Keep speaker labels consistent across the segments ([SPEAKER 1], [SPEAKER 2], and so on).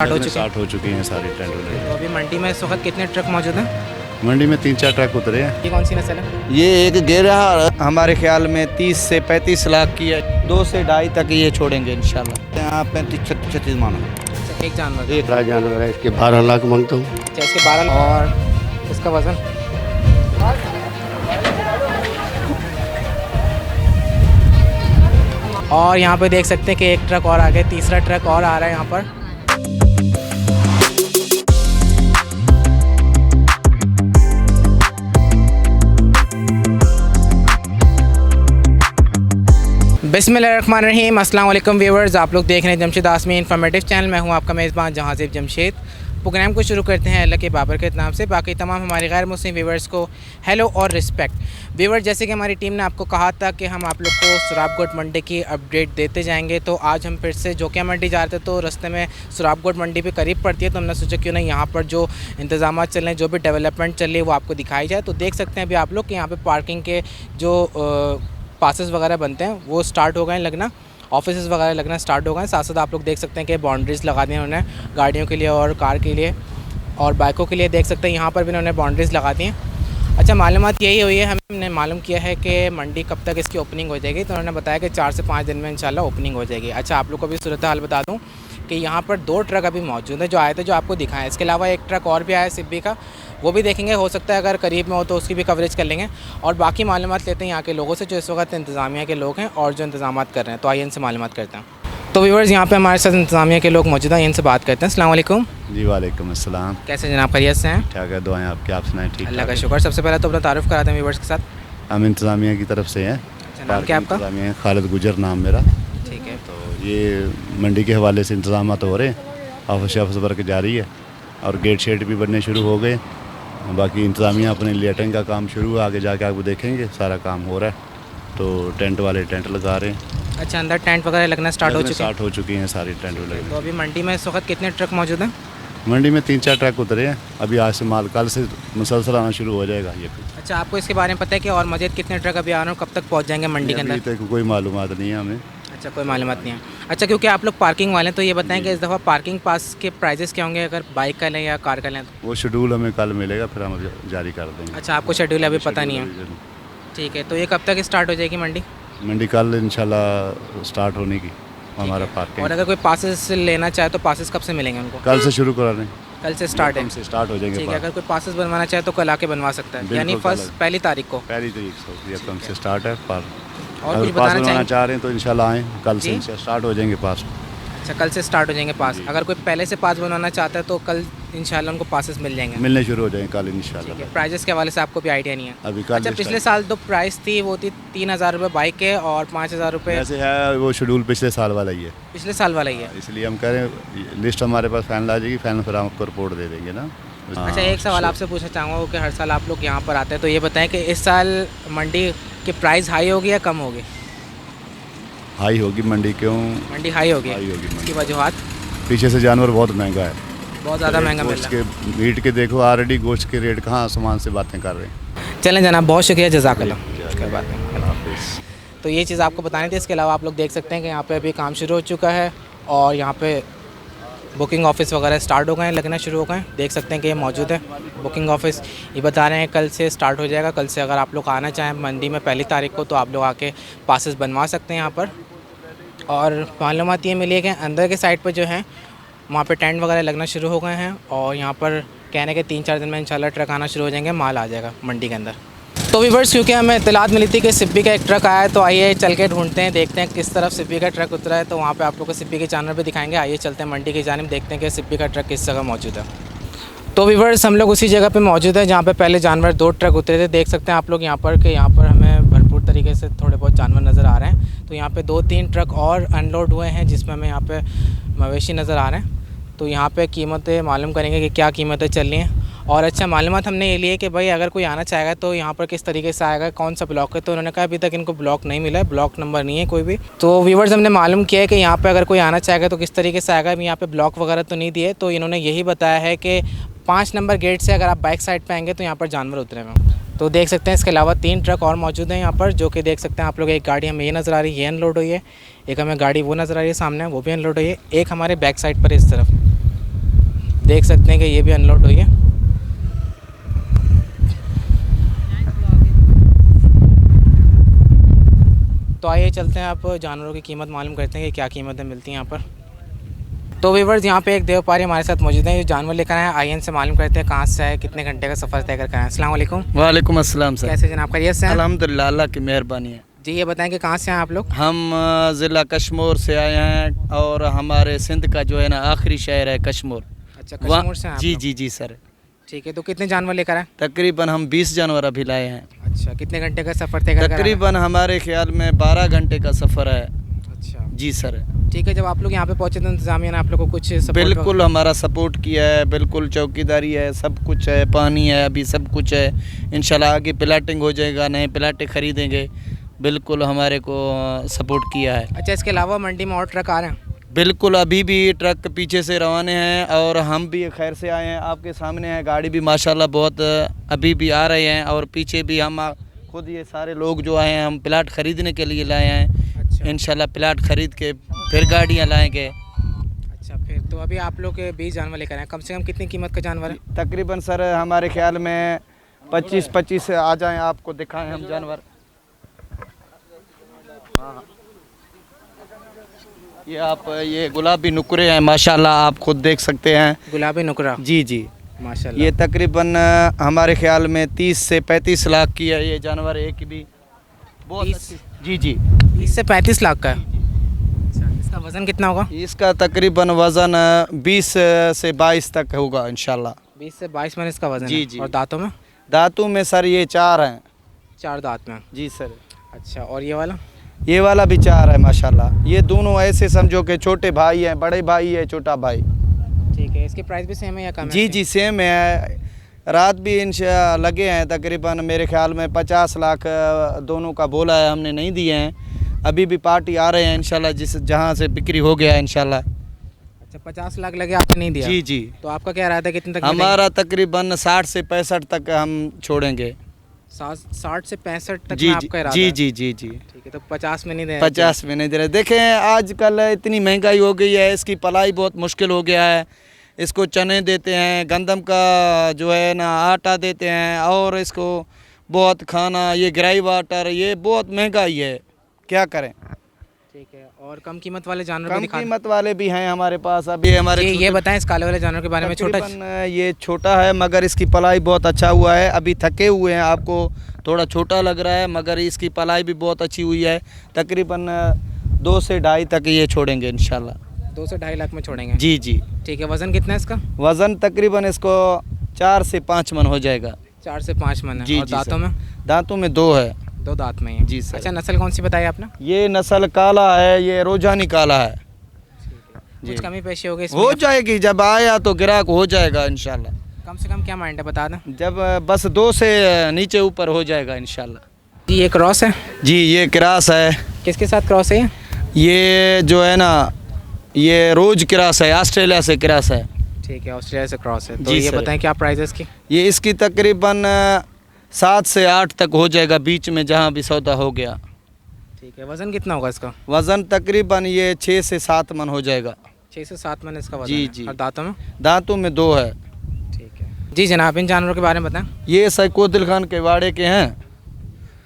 [SPEAKER 1] Start हो चुकी हैं सारी टेंट वाले।
[SPEAKER 2] तो अभी मंडी में इस वक्त कितने ट्रक मौजूद हैं?
[SPEAKER 1] मंडी में 3-4 ट्रक उतरे हैं।
[SPEAKER 2] ये कौन सी नस्ल है?
[SPEAKER 3] ये एक गेरा हमारे ख्याल में 30 से 35 लाख की है। 2 से 2.5 तक ये छोड़ेंगे इंशाल्लाह। यहाँ 35-36 मानो।
[SPEAKER 2] अच्छा, एक जानवर।
[SPEAKER 1] एक राज जानवर है, इसके 12 लाख मांगता हूँ।
[SPEAKER 2] अच्छा, इसके 12 और इसका वजन? और यहाँ पे देख सकते हैं कि एक ट्रक और आ गया, तीसरा ट्रक और आ रहा है यहाँ पर। बिस्मिल्लाहिर्रहमानिर्रहीम। अस्सलाम वालेकुम व्यूअर्स, आप लोग देख रहे हैं जमशेद आसमी इन्फॉर्मेटिव चैनल। मैं हूं आपका मेज़बान जहांज़ेब जमशेद। प्रोग्राम को शुरू करते हैं अल्लाह के बाबरकत नाम से। बाकी तमाम हमारे गैर मुस्लिम व्यूअर्स को हेलो और रिस्पेक्ट। व्यूअर्स, जैसे कि हमारी टीम ने आपको कहा था कि हम आप लोग को सुराबगोट मंडी की अपडेट देते जाएंगे, तो आज हम फिर से जोकिया मंडी जा रहे थे, तो रास्ते में सुराबगोट मंडी भी करीब पड़ती है, तो हमने सोचा क्यों नहीं यहाँ पर जो इंतजाम चल रहे हैं, जो भी डेवलपमेंट चल रही है वो आपको दिखाई जाए। तो देख सकते हैं अभी आप लोग कि यहाँ पर पार्किंग के जो पासेस वगैरह बनते हैं वो स्टार्ट हो गए लगना, ऑफिस वगैरह लगना स्टार्ट हो गए। साथ साथ आप लोग देख सकते हैं कि बाउंड्रीज़ लगा दी हैं उन्होंने गाड़ियों के लिए और कार के लिए और बाइकों के लिए। देख सकते हैं यहाँ पर भी उन्होंने बाउंड्रीज़ लगा दी हैं। अच्छा, मालूमात यही हुई है, हमने मालूम किया है कि मंडी कब तक इसकी ओपनिंग हो जाएगी, तो उन्होंने बताया कि 4 से 5 दिन में इंशाल्लाह ओपनिंग हो जाएगी। अच्छा, आप लोग को भी सूरत हाल बता दूँ कि यहाँ पर 2 ट्रक अभी मौजूद हैं जो आए थे, जो आपको दिखाएं। इसके अलावा एक ट्रक और भी आया है सिब्बी का, वो भी देखेंगे, हो सकता है अगर करीब में हो तो उसकी भी कवरेज कर लेंगे। और बाकी मालूमात लेते हैं यहाँ के लोगों से जो इस वक्त इंतज़ामिया के लोग हैं और जो इंतजाम कर रहे हैं। तो आइए इनसे मालूमात करते हैं। तो व्यूअर्स, यहाँ पे हमारे साथ इंतजामिया के लोग मौजूद हैं, इनसे बात करते हैं। अस्सलाम वालेकुम।
[SPEAKER 1] जी वालेकुम अस्सलाम।
[SPEAKER 2] कैसे जनाब, खैरियत से हैं?
[SPEAKER 1] ठीक है, दुआएं आपकी, आप सुनाएं? ठीक,
[SPEAKER 2] अल्लाह का शुक्र। सबसे पहले तो अपना तारुफ कराते हैं व्यूअर्स के साथ।
[SPEAKER 1] हम इंतज़ामिया की तरफ से हैं।
[SPEAKER 2] नाम क्या आपका?
[SPEAKER 1] इंतज़ामिया खालिद गुजर नाम मेरा।
[SPEAKER 2] ठीक है।
[SPEAKER 1] तो ये मंडी के हवाले से इंतजाम हो रहे हैं, ऑफिस वर्क जारी है और गेट शेड भी बनने शुरू हो गए। बाकी इंतज़ामिया अपने लेटरिंग का काम शुरू है, आगे जाके आपको देखेंगे सारा काम हो रहा है। तो टेंट वाले टेंट लगा रहे हैं।
[SPEAKER 2] अच्छा, अंदर टेंट वगैरह लगना स्टार्ट हो चुके
[SPEAKER 1] हैं सारी टेंट वाले।
[SPEAKER 2] तो अभी मंडी में इस वक्त कितने ट्रक मौजूद हैं?
[SPEAKER 1] मंडी में 3-4 ट्रक उतरे हैं। अभी आज से माल कल से मुसलसल आना शुरू हो जाएगा ये।
[SPEAKER 2] अच्छा, आपको इसके बारे में पता है कि और मज़ीद कितने ट्रक अभी आ रहे हैं, कब तक पहुंच जाएंगे मंडी के अंदर?
[SPEAKER 1] अभी तक कोई मालूमात नहीं है हमें।
[SPEAKER 2] अच्छा, कोई मालूमात नहीं है। अच्छा, क्योंकि आप लोग पार्किंग वाले हैं, तो ये बताएं कि इस दफ़ा पार्किंग पास के प्राइजेस क्या होंगे अगर बाइक का लें या कार का लें?
[SPEAKER 1] वो शेड्यूल हमें कल मिलेगा, फिर हम जारी कर देंगे।
[SPEAKER 2] अच्छा, आपको शेड्यूल अभी पता नहीं है? ठीक है। तो ये कब तक स्टार्ट हो जाएगी मंडी?
[SPEAKER 1] मंडी कल इंशाल्लाह स्टार्ट होने की हमारा पार्किंग।
[SPEAKER 2] और अगर कोई पासेस लेना चाहे तो पासेस कब से मिलेंगे उनको?
[SPEAKER 1] कल से शुरू करा रहे हैं।
[SPEAKER 2] कल से स्टार्ट है?
[SPEAKER 1] से स्टार्ट हो जाएंगे।
[SPEAKER 2] ठीक है। अगर कोई पासेस बनवाना चाहे तो कल आके बनवा सकता है, यानी पहली तारीख को?
[SPEAKER 1] पहली तारीख से कम से स्टार्ट है।
[SPEAKER 2] और कुछ बताना
[SPEAKER 1] चाह रहे हैं तो इंशाल्लाह आएँ, कल से स्टार्ट हो जाएंगे पास।
[SPEAKER 2] अच्छा, कल से स्टार्ट हो जाएंगे पास। अगर कोई पहले से पास बनवाना चाहता है तो कल इंशाल्लाह उनको पासेस मिल जाएंगे,
[SPEAKER 1] मिलने शुरू हो जाएंगे कल इंशाल्लाह।
[SPEAKER 2] ठीक है। प्राइजेस के हवाले से आपको भी आइडिया नहीं है
[SPEAKER 1] अभी कल?
[SPEAKER 2] अच्छा, पिछले साल तो प्राइस थी वो थी 3,000 रुपये बाइक के और 5,000 रुपये।
[SPEAKER 1] ऐसे है, वो शेड्यूल पिछले साल वाला ही है।
[SPEAKER 2] पिछले साल वाला ही है,
[SPEAKER 1] इसलिए हम कह रहे हैं लिस्ट हमारे पास फाइनल आ जाएगी, फाइनल फिर हम आपको रिपोर्ट दे देंगे ना।
[SPEAKER 2] अच्छा, एक सवाल आपसे पूछना चाहूँगा कि हर साल आप लोग यहाँ पर आते हैं, तो ये बताएं कि इस साल मंडी की प्राइस हाई होगी या कम होगी?
[SPEAKER 1] हाई होगी मंडी। क्यों
[SPEAKER 2] मंडी हाई होगी?
[SPEAKER 1] मंडी।
[SPEAKER 2] वजूहत?
[SPEAKER 1] पीछे से जानवर बहुत महंगा है,
[SPEAKER 2] बहुत ज़्यादा महंगा मिल रहा है।
[SPEAKER 1] के मीट के देखो ऑलरेडी गोश्त के रेट कहाँ आसमान से बातें कर रहे हैं।
[SPEAKER 2] चलें जनाब, बहुत शुक्रिया, जज़ाकल्लाह। कोई बात नहीं। तो ये चीज़ आपको बतानी थी। इसके अलावा आप लोग देख सकते हैं कि यहाँ पे अभी काम शुरू हो चुका है और यहाँ पे बुकिंग ऑफिस वगैरह स्टार्ट हो गए हैं, लगना शुरू हो गए हैं। देख सकते हैं कि ये मौजूद है बुकिंग ऑफिस। ये बता रहे हैं कल से स्टार्ट हो जाएगा। कल से अगर आप लोग आना चाहें मंडी में पहली तारीख को, तो आप लोग आके पासेस बनवा सकते हैं यहाँ पर। और मालूमात ये मिली है कि अंदर के साइड पर जो है वहाँ पे टेंट वगैरह लगना शुरू हो गए हैं और यहाँ पर कहने के 3-4 दिन में इंशाल्लाह ट्रक आना शुरू हो जाएंगे, माल आ जाएगा मंडी के अंदर। तो व्यूअर्स, क्योंकि हमें इत्तलात मिली थी कि सिब्बी का एक ट्रक आया है, तो आइए चल के ढूंढते हैं, देखते हैं किस तरफ सिब्बी का ट्रक उतरा है। तो वहाँ पे आप लोग को सिब्बी के जानवर भी दिखाएंगे। आइए चलते हैं मंडी की जानिब, देखते हैं कि सिब्बी का ट्रक किस जगह मौजूद है। तो व्यूअर्स, हम लोग उसी जगह पर मौजूद है जहाँ पर पहले जानवर 2 ट्रक उतरे थे। देख सकते हैं आप लोग यहाँ पर कि यहाँ पर हमें भरपूर तरीके से थोड़े बहुत जानवर नज़र आ रहे हैं। तो यहाँ पे 2-3 ट्रक और अनलोड हुए हैं जिसमें हमें यहाँ पे मवेशी नज़र आ रहे हैं। तो यहाँ पे कीमतें मालूम करेंगे कि क्या कीमतें चल रही हैं। और अच्छा, मालूमात हमने ये ली है कि भाई अगर कोई आना चाहेगा तो यहाँ पर किस तरीके से आएगा, कौन सा ब्लॉक है। तो उन्होंने कहा अभी तक इनको ब्लॉक नहीं मिला है, ब्लॉक नंबर नहीं है कोई भी। तो व्यूअर्स, हमने मालूम किया है कि यहाँ पर अगर कोई आना चाहेगा तो किस तरीके से आएगा। यहाँ पर ब्लॉक वगैरह तो नहीं दिए, तो इन्होंने यही बताया है कि 5 नंबर गेट से अगर आप बैक साइड पर आएँगे तो यहाँ पर जानवर उतरे हुए। तो देख सकते हैं इसके अलावा 3 ट्रक और मौजूद हैं यहाँ पर, जो कि देख सकते हैं आप लोग। एक गाड़ी हमें ये नज़र आ रही है, ये अनलोड हुई है। एक हमें गाड़ी वो नज़र आ रही है सामने, वो भी अनलोड हुई है। एक हमारे बैक साइड पर इस तरफ देख सकते हैं कि ये भी अनलोड हुई है। तो आइए चलते हैं, आप जानवरों की कीमत मालूम करते हैं कि क्या कीमतें मिलती हैं यहाँ पर। तो व्यूअर्स, यहाँ पे एक देवपारी हमारे साथ मौजूद हैं, जो जानवर लेकर आए हैं। आइए इनसे मालूम करते हैं कहाँ से है, कितने घंटे का सफ़र तय करके आए हैं। अस्सलाम वालेकुम।
[SPEAKER 3] वालेकुम अस्सलाम सर।
[SPEAKER 2] कैसे जनाब, खैरियत से हैं?
[SPEAKER 3] अल्हम्दुलिल्लाह, अल्लाह की मेहरबानी है।
[SPEAKER 2] जी ये बताएं कि कहाँ से हैं आप लोग?
[SPEAKER 3] हम ज़िला कश्मीर से आए हैं और हमारे सिंध का जो है ना आखिरी शहर है कश्मीर।
[SPEAKER 2] अच्छा, कश्मीर से हैं आप
[SPEAKER 3] जी
[SPEAKER 2] लोग?
[SPEAKER 3] जी जी सर।
[SPEAKER 2] ठीक है, तो कितने जानवर लेकर आए?
[SPEAKER 3] तकरीबन हम 20 जानवर अभी लाए हैं।
[SPEAKER 2] अच्छा, कितने घंटे का सफ़र तय करके आए हैं?
[SPEAKER 3] तकरीबन हमारे ख्याल में 12 घंटे का सफ़र है।
[SPEAKER 2] अच्छा
[SPEAKER 3] जी सर।
[SPEAKER 2] ठीक है, जब आप लोग यहाँ पे पहुँचे तो इंतजामिया ने आप लोग को कुछ support
[SPEAKER 3] बिल्कुल हमारा सपोर्ट किया है, बिल्कुल चौकीदारी है, सब कुछ है, पानी है, अभी सब कुछ है। इंशाल्लाह आगे प्लाटिंग हो जाएगा, नए प्लाटे खरीदेंगे। बिल्कुल हमारे को सपोर्ट किया है।
[SPEAKER 2] अच्छा, इसके अलावा मंडी में और ट्रक आ रहे हैं?
[SPEAKER 3] बिल्कुल अभी भी ट्रक पीछे से रवाने हैं और हम भी खैर से आए हैं, आपके सामने है। गाड़ी भी माशाल्लाह बहुत अभी भी आ रहे हैं और पीछे भी हम खुद ये सारे लोग जो आए हैं, हम प्लाट ख़रीदने के लिए लाए हैं।
[SPEAKER 2] अच्छा
[SPEAKER 3] इंशाल्लाह प्लाट ख़रीद के फिर गाड़ियाँ लाएंगे।
[SPEAKER 2] अच्छा, फिर तो अभी आप लोग 20 जानवर लेकर आए हैं, कम से कम कितनी कीमत का जानवर है?
[SPEAKER 3] तकरीबन सर हमारे ख्याल में 25 आ जाएं, आपको दिखाएं हम जानवर। हाँ, ये गुलाबी नुकरे हैं माशाल्लाह, आप खुद देख सकते हैं।
[SPEAKER 2] गुलाबी नुकरा?
[SPEAKER 3] जी जी,
[SPEAKER 2] माशाल्लाह।
[SPEAKER 3] ये तकरीबन हमारे ख्याल में 30 से 35 लाख की है ये जानवर, एक भी बहुत
[SPEAKER 2] 30?
[SPEAKER 3] अच्छी। जी जी,
[SPEAKER 2] 20 से 35 लाख का है। अच्छा, इसका वज़न कितना होगा?
[SPEAKER 3] इसका तकरीबन वज़न 20 से 22 तक होगा इंशाल्लाह।
[SPEAKER 2] 20 से 22 मन इसका वज़न
[SPEAKER 3] जी
[SPEAKER 2] है।
[SPEAKER 3] जी।
[SPEAKER 2] और दांतों में?
[SPEAKER 3] दांतों में सर ये 4 हैं।
[SPEAKER 2] 4 दांत में?
[SPEAKER 3] जी सर।
[SPEAKER 2] अच्छा, और ये वाला?
[SPEAKER 3] ये वाला भी 4 है माशाल्लाह। ये दोनों ऐसे समझो कि छोटे भाई हैं, बड़े भाई है, छोटा भाई।
[SPEAKER 2] ठीक है, इसकी प्राइस भी सेम है या कम है?
[SPEAKER 3] जी जी सेम है। रात भी इंशा लगे हैं, तकरीबन मेरे ख्याल में 50 लाख दोनों का बोला है, हमने नहीं दिए हैं। अभी भी पार्टी आ रहे हैं इंशाल्लाह, जिस जहां से बिक्री हो गया है इंशाल्लाह।
[SPEAKER 2] अच्छा, 50 लाख लगे, आपने नहीं दिया?
[SPEAKER 3] जी जी,
[SPEAKER 2] तो आपका क्या रहता है, कितने तक
[SPEAKER 3] हमारा तकरीबन 60 से 65 तक हम छोड़ेंगे।
[SPEAKER 2] 60 से 65 तक
[SPEAKER 3] जी
[SPEAKER 2] में
[SPEAKER 3] जी
[SPEAKER 2] आपका इरादा
[SPEAKER 3] जी
[SPEAKER 2] है?
[SPEAKER 3] जी जी जी।
[SPEAKER 2] ठीक है, तो 50 में नहीं दे?
[SPEAKER 3] 50 में नहीं दे रहे। देखें आजकल इतनी महंगाई हो गई है, इसकी पलाई बहुत मुश्किल हो गया है। इसको चने देते हैं, गंदम का जो है ना आटा देते हैं, और इसको बहुत खाना, ये ग्राई वाटर, ये बहुत महंगाई है, क्या करें।
[SPEAKER 2] ठीक है, और कम कीमत वाले जानवर को
[SPEAKER 3] कम
[SPEAKER 2] दिखा
[SPEAKER 3] कीमत वाले भी हैं हमारे पास। अभी हमारे
[SPEAKER 2] ये बताएं इस काले वाले जानवर के बारे में। छोटा?
[SPEAKER 3] तकरीबन ये छोटा है मगर इसकी पलाई बहुत अच्छा हुआ है। अभी थके हुए हैं, आपको थोड़ा छोटा लग रहा है मगर इसकी पलाई भी बहुत अच्छी हुई है। तकरीबन 2 से 2.5 तक ये छोड़ेंगे इंशाल्लाह।
[SPEAKER 2] 2 से 2.5 लाख में छोड़ेंगे?
[SPEAKER 3] जी जी।
[SPEAKER 2] ठीक है, वज़न कितना है इसका?
[SPEAKER 3] वज़न तकरीबन इसको 4 से 5 मन हो जाएगा।
[SPEAKER 2] 4 से 5 मन है।
[SPEAKER 3] जी
[SPEAKER 2] और
[SPEAKER 3] जी
[SPEAKER 2] दांतों
[SPEAKER 3] सर।
[SPEAKER 2] में?
[SPEAKER 3] दांतों में 2 है।
[SPEAKER 2] 2 दांत में ही है।
[SPEAKER 3] जी सर।
[SPEAKER 2] अच्छा, नस्ल कौन सी बताई आपने?
[SPEAKER 3] ये नस्ल काला है, ये रोजानी काला है। जी।
[SPEAKER 2] कुछ कमी पेशी हो गई इसमें?
[SPEAKER 3] हो जाएगी, जब आया तो ग्राहक हो जाएगा इंशाल्लाह।
[SPEAKER 2] कम से कम क्या माइंड है, बता दें।
[SPEAKER 3] जब बस 2 से नीचे ऊपर हो जाएगा इंशाल्लाह।
[SPEAKER 2] जी, ये क्रॉस है?
[SPEAKER 3] जी, ये क्रास है।
[SPEAKER 2] किसके साथ क्रॉस है
[SPEAKER 3] ये जो है ना, ये रोज क्रास है, ऑस्ट्रेलिया से क्रास है।
[SPEAKER 2] ठीक है, ऑस्ट्रेलिया से क्रॉस है। तो
[SPEAKER 3] जी
[SPEAKER 2] ये
[SPEAKER 3] सर।
[SPEAKER 2] बताएं क्या प्राइस है इसकी?
[SPEAKER 3] ये इसकी तकरीबन 7 से 8 तक हो जाएगा, बीच में जहाँ भी सौदा हो गया।
[SPEAKER 2] ठीक है, वज़न कितना होगा इसका?
[SPEAKER 3] वज़न तकरीबन ये 6 से 7 मन हो जाएगा।
[SPEAKER 2] 6 से 7 मन इसका वज़न
[SPEAKER 3] जी
[SPEAKER 2] है।
[SPEAKER 3] जी।
[SPEAKER 2] और दांतों में?
[SPEAKER 3] दांतों में 2 है।
[SPEAKER 2] ठीक है जी जनाब, इन जानवरों के बारे में बताएं।
[SPEAKER 3] ये सैकोदिल खान के वाड़े के हैं।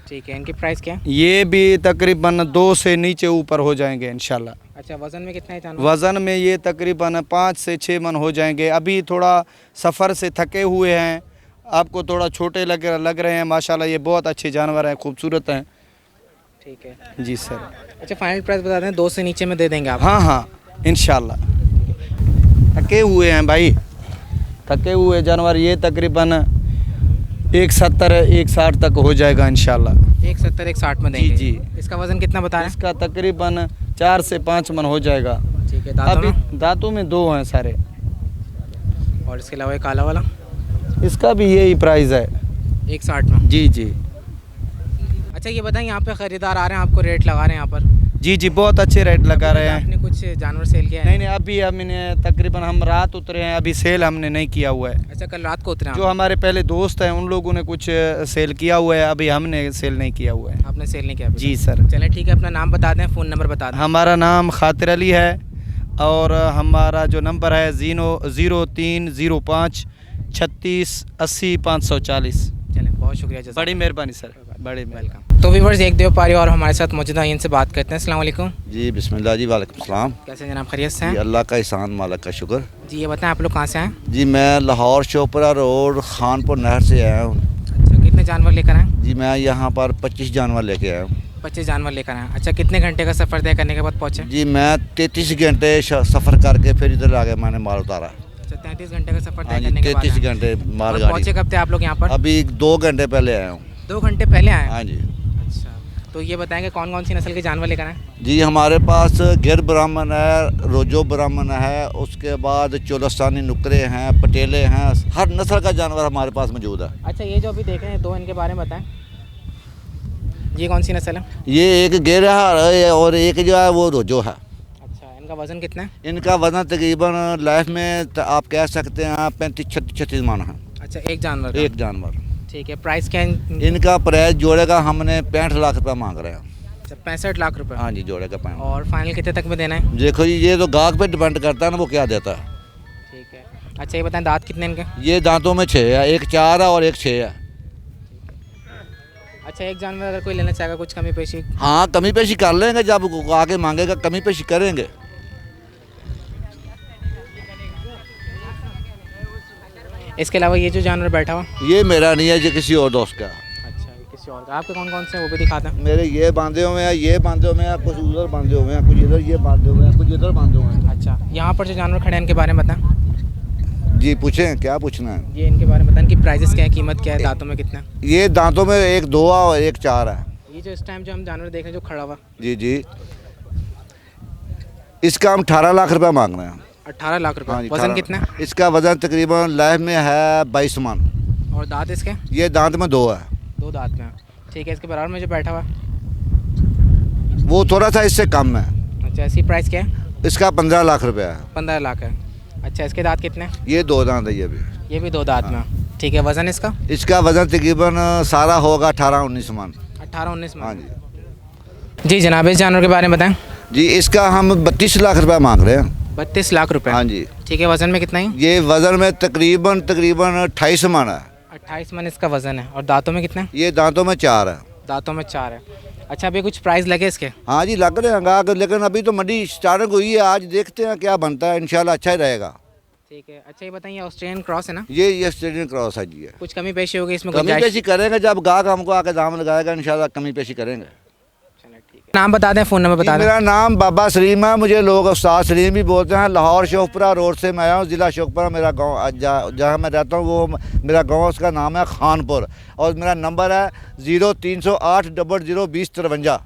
[SPEAKER 2] ठीक है, इनकी प्राइस क्या है?
[SPEAKER 3] ये भी तकरीबन 2 से नीचे ऊपर हो जाएंगे इंशाल्लाह।
[SPEAKER 2] अच्छा, वज़न में कितना है जानवर?
[SPEAKER 3] वज़न में ये तकरीबन 5 से 6 मन हो जाएंगे। अभी थोड़ा सफ़र से थके हुए हैं, आपको थोड़ा छोटे लग रहे हैं। माशाल्लाह ये बहुत अच्छे जानवर हैं, खूबसूरत हैं।
[SPEAKER 2] ठीक है
[SPEAKER 3] जी सर।
[SPEAKER 2] अच्छा, फाइनल प्राइस बता दें, 2 से नीचे में दे देंगे आप?
[SPEAKER 3] हाँ हाँ इंशाल्लाह। थके हुए हैं भाई, थके हुए जानवर। ये तकरीबन 170 160 तक हो जाएगा इंशाल्लाह।
[SPEAKER 2] 170 160 में देंगे?
[SPEAKER 3] जी।
[SPEAKER 2] इसका वज़न कितना बता रहे हैं?
[SPEAKER 3] इसका तकरीबन 4 से 5 मन हो जाएगा।
[SPEAKER 2] ठीक है, दांतों
[SPEAKER 3] अभी
[SPEAKER 2] में?
[SPEAKER 3] दांतों में 2 हैं सारे।
[SPEAKER 2] और इसके अलावा ये काला वाला?
[SPEAKER 3] इसका भी यही प्राइस है।
[SPEAKER 2] 160 में?
[SPEAKER 3] जी जी।
[SPEAKER 2] अच्छा, ये बताएं, यहाँ पे ख़रीदार आ रहे हैं, आपको रेट लगा रहे हैं यहाँ पर?
[SPEAKER 3] जी जी, बहुत अच्छे रेट लगा रहे हैं।
[SPEAKER 2] आपने कुछ जानवर सेल किया है?
[SPEAKER 3] नहीं नहीं, अभी हमने तकरीबन हम रात उतरे हैं, अभी सेल हमने नहीं किया हुआ है।
[SPEAKER 2] अच्छा, कल रात को उतरे हैं
[SPEAKER 3] जो हमारे पहले दोस्त हैं उन लोगों ने कुछ सेल किया हुआ है, अभी हमने सेल नहीं किया हुआ है।
[SPEAKER 2] आपने सेल नहीं किया अभी?
[SPEAKER 3] जी सर।
[SPEAKER 2] चलें ठीक है, अपना नाम बता दें, फ़ोन नंबर बता दें।
[SPEAKER 3] हमारा नाम खातिर अली है और हमारा जो नंबर है 0305 36 80 540।
[SPEAKER 2] चलें, बहुत शुक्रिया जज़ाक।
[SPEAKER 3] बड़ी मेहरबानी सर, बड़ी मेहरबानी।
[SPEAKER 2] वेलकम। तो व्यूअर्स, एक देवपारी और हमारे साथ मौजूद हैं, इनसे बात करते हैं। अस्सलाम वालेकुम।
[SPEAKER 4] जी बिस्मिल्लाह जी, वालेकुम सलाम।
[SPEAKER 2] कैसे जनाब, खैरियत से
[SPEAKER 4] जी
[SPEAKER 2] हैं?
[SPEAKER 4] अल्लाह का एहसान, मालिक का शुक्र।
[SPEAKER 2] जी ये बताएं, आप लोग कहाँ से हैं?
[SPEAKER 4] जी मैं लाहौर शोपरा रोड खानपुर नहर से आया हूँ।
[SPEAKER 2] अच्छा, कितने जानवर लेकर आए?
[SPEAKER 4] जी मैं यहाँ पर 25 जानवर लेके आया हूँ।
[SPEAKER 2] 25 जानवर लेकर आए। अच्छा, कितने घंटे का सफ़र तय करने के बाद पहुँचे?
[SPEAKER 4] जी मैं 33 घंटे सफ़र करके फिर इधर आ गया, मैंने माल उतारा।
[SPEAKER 2] अच्छा, 33 घंटे का सफ़र
[SPEAKER 4] हाँ
[SPEAKER 2] तय
[SPEAKER 4] जी,
[SPEAKER 2] करने के बाद
[SPEAKER 4] 33
[SPEAKER 2] आए।
[SPEAKER 4] घंटे
[SPEAKER 2] और
[SPEAKER 4] मालगाड़ी।
[SPEAKER 2] पहुँचे कब थे आप लोग यहाँ पर?
[SPEAKER 4] अभी 2 घंटे पहले आया हूँ।
[SPEAKER 2] 2 घंटे पहले आए?
[SPEAKER 4] हाँ जी।
[SPEAKER 2] अच्छा, तो ये बताएंगे कौन कौन सी नस्ल के जानवर लेकर आए?
[SPEAKER 4] जी हमारे पास गिर ब्राह्मण है, रोजो ब्राह्मण है, उसके बाद चोलस्तानी नुकरे हैं, पटेले हैं, हर नस्ल का जानवर हमारे पास मौजूद है।
[SPEAKER 2] अच्छा, ये जो अभी देख रहे हैं 2, इनके बारे में बताएं। ये कौन सी नस्ल है?
[SPEAKER 4] ये एक गिर है और एक जो है वो रोजो है।
[SPEAKER 2] अच्छा, इनका वज़न कितना है?
[SPEAKER 4] इनका वजन तकरीबन लाइफ में आप कह सकते हैं 35-36 मन है।
[SPEAKER 2] अच्छा, एक जानवर का?
[SPEAKER 4] एक जानवर।
[SPEAKER 2] ठीक है, प्राइस क्या है?
[SPEAKER 4] इनका प्राइस जोड़े का हमने 65 लाख रुपया मांग रहे हैं।
[SPEAKER 2] अच्छा, 65 लाख रुपए।
[SPEAKER 4] हाँ जी, जोड़े का 65।
[SPEAKER 2] और फाइनल कितने तक में देना है?
[SPEAKER 4] देखो जी, ये तो गाहक पे डिपेंड करता है ना, वो क्या देता है।
[SPEAKER 2] ठीक है। अच्छा, ये बताएं दांत कितने इनके?
[SPEAKER 4] ये दांतों में 6 है, एक 4 है और एक 6 है।
[SPEAKER 2] अच्छा, एक जानवर अगर कोई लेना चाहेगा, कुछ कमी पेशी?
[SPEAKER 4] हाँ कमी पेशी कर लेंगे, जब आके मांगेगा कमी पेशी करेंगे।
[SPEAKER 2] इसके अलावा ये जो जानवर बैठा हुआ?
[SPEAKER 4] ये मेरा नहीं है, ये किसी और दोस्त का।
[SPEAKER 2] अच्छा, ये किसी और का। आपके कौन कौन से हैं वो भी दिखाते हैं?
[SPEAKER 4] मेरे ये बांधे हुए हैं, ये बांधे हुए हैं, कुछ उधर बांधे हुए हैं, कुछ इधर ये बांधे हुए हैं, कुछ इधर बांधे हुए हैं।
[SPEAKER 2] अच्छा, यहाँ पर जो जानवर खड़े हैं इनके बारे में बताएं।
[SPEAKER 4] जी पूछें, क्या पूछना है?
[SPEAKER 2] ये इनके बारे में बताएं कि प्राइजेस क्या है, कीमत क्या है, दांतों में कितना है?
[SPEAKER 4] ये दांतों में एक 2 है और एक 4 है।
[SPEAKER 2] ये जो इस टाइम जो हम जानवर देख रहे हैं जो खड़ा हुआ?
[SPEAKER 4] जी जी, इसका हम 18 लाख रुपया मांग रहे हैं।
[SPEAKER 2] 18 लाख रुपए।
[SPEAKER 4] हाँ जी,
[SPEAKER 2] वजन
[SPEAKER 4] 18।
[SPEAKER 2] कितना है?
[SPEAKER 4] इसका वजन तकरीबन लाइफ में है 22 मन।
[SPEAKER 2] और दांत इसके?
[SPEAKER 4] ये दांत में 2 है।
[SPEAKER 2] 2 दांत में। ठीक है, इसके बराबर में जो बैठा हुआ है?
[SPEAKER 4] वो थोड़ा सा इससे कम है।
[SPEAKER 2] अच्छा, इसकी प्राइस क्या है?
[SPEAKER 4] इसका 15 लाख रुपया है।
[SPEAKER 2] 15 लाख है। अच्छा, इसके दांत कितने हैं?
[SPEAKER 4] ये 2 दांत है ये भी।
[SPEAKER 2] ये भी 2 दांत में। ठीक है, वजन इसका?
[SPEAKER 4] इसका वजन तकरीबन सारा होगा 18-19 मन।
[SPEAKER 2] 18-19 में।
[SPEAKER 4] हाँ जी।
[SPEAKER 2] जी जनाब, इस जानवर के बारे में बताएं।
[SPEAKER 4] जी इसका हम 32 लाख रुपया मांग रहे हैं।
[SPEAKER 2] 32 लाख रुपए।
[SPEAKER 4] हाँ जी।
[SPEAKER 2] ठीक है, वजन में कितना है?
[SPEAKER 4] ये वजन में तकरीबन 28 मन है।
[SPEAKER 2] 28 मन इसका वजन है। और दांतों में कितना है?
[SPEAKER 4] ये दांतों में 4 है।
[SPEAKER 2] दांतों में 4 है। अच्छा, अभी कुछ प्राइस लगे इसके?
[SPEAKER 4] हाँ जी लग रहे हैं गाहक, लेकिन अभी तो मंडी स्टार्टिंग हुई है, आज देखते हैं क्या बनता है, इंशाल्लाह अच्छा ही रहेगा।
[SPEAKER 2] ठीक है। अच्छा, ये बताइए, ऑस्ट्रेलियन क्रॉस है ना?
[SPEAKER 4] ये स्टेडियम क्रॉस है जी।
[SPEAKER 2] कुछ कमी पेशी होगी इसमें?
[SPEAKER 4] कमी
[SPEAKER 2] गुंजाइश?
[SPEAKER 4] पेशी करेंगे, जब गाहक हमको आके दाम लगाएगा इंशाल्लाह कमी पेशी करेंगे।
[SPEAKER 2] चलो ठीक है। नाम बता दें, फ़ोन नंबर बता दें।
[SPEAKER 4] मेरा नाम बाबा सलीम है, मुझे लोग उस्ताद सलीम भी बोलते हैं। लाहौर शोकपुरा रोड से मैं आया हूँ, ज़िला शोकपुरा मेरा गांव, जहाँ मैं रहता हूँ वो मेरा गांव, उसका नाम है खानपुर, और मेरा नंबर है 0308 00 20 53।